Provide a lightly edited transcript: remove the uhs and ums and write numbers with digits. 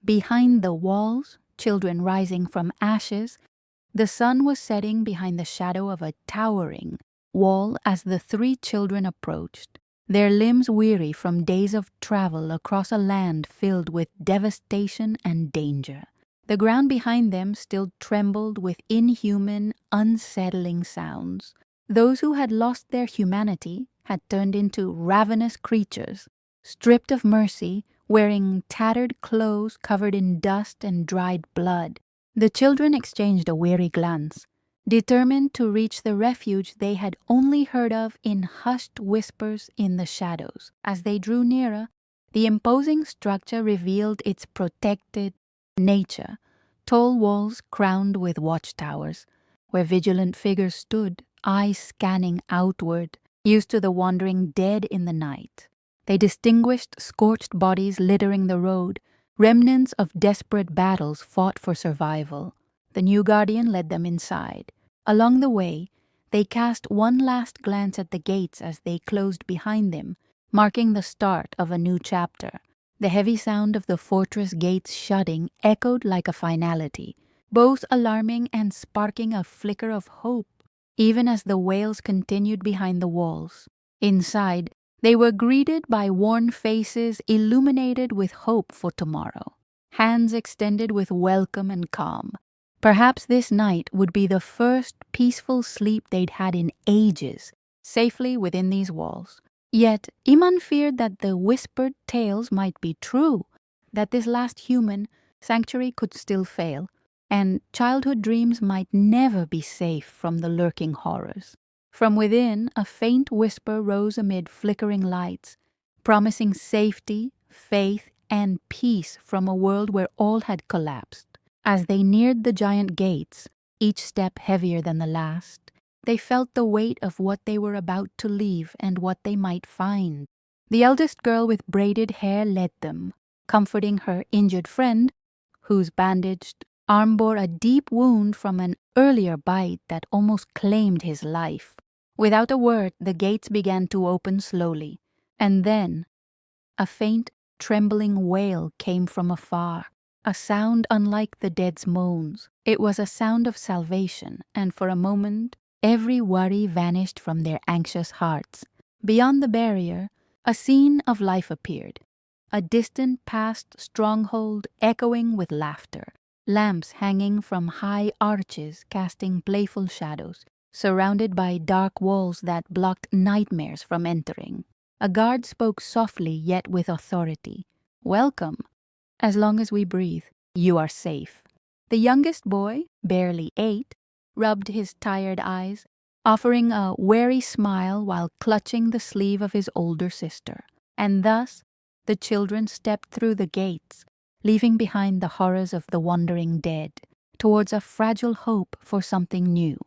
Behind the walls, children rising from ashes, the sun was setting behind the shadow of a towering wall as the three children approached, their limbs weary from days of travel across a land filled with devastation and danger. The ground behind them still trembled with inhuman, unsettling sounds. Those who had lost their humanity had turned into ravenous creatures, stripped of mercy, wearing tattered clothes covered in dust and dried blood. The children exchanged a weary glance, determined to reach the refuge they had only heard of in hushed whispers in the shadows. As they drew nearer, the imposing structure revealed its protected nature, tall walls crowned with watchtowers, where vigilant figures stood, eyes scanning outward, used to the wandering dead in the night. They distinguished scorched bodies littering the road, remnants of desperate battles fought for survival. The new guardian led them inside. Along the way, they cast one last glance at the gates as they closed behind them, marking the start of a new chapter. The heavy sound of the fortress gates shutting echoed like a finality, both alarming and sparking a flicker of hope, even as the wails continued behind the walls. Inside, they were greeted by worn faces illuminated with hope for tomorrow, hands extended with welcome and calm. Perhaps this night would be the first peaceful sleep they'd had in ages, safely within these walls. Yet Iman feared that the whispered tales might be true, that this last human sanctuary could still fail, and childhood dreams might never be safe from the lurking horrors. From within, a faint whisper rose amid flickering lights, promising safety, faith, and peace from a world where all had collapsed. As they neared the giant gates, each step heavier than the last, they felt the weight of what they were about to leave and what they might find. The eldest girl with braided hair led them, comforting her injured friend, whose bandaged arm bore a deep wound from an earlier bite that almost claimed his life. Without a word, the gates began to open slowly, and then a faint, trembling wail came from afar, a sound unlike the dead's moans. It was a sound of salvation, and for a moment, every worry vanished from their anxious hearts. Beyond the barrier, a scene of life appeared, a distant past stronghold echoing with laughter, lamps hanging from high arches casting playful shadows, surrounded by dark walls that blocked nightmares from entering. A guard spoke softly yet with authority. "Welcome. As long as we breathe, you are safe." The youngest boy, barely 8, rubbed his tired eyes, offering a wary smile while clutching the sleeve of his older sister. And thus, the children stepped through the gates, leaving behind the horrors of the wandering dead, towards a fragile hope for something new.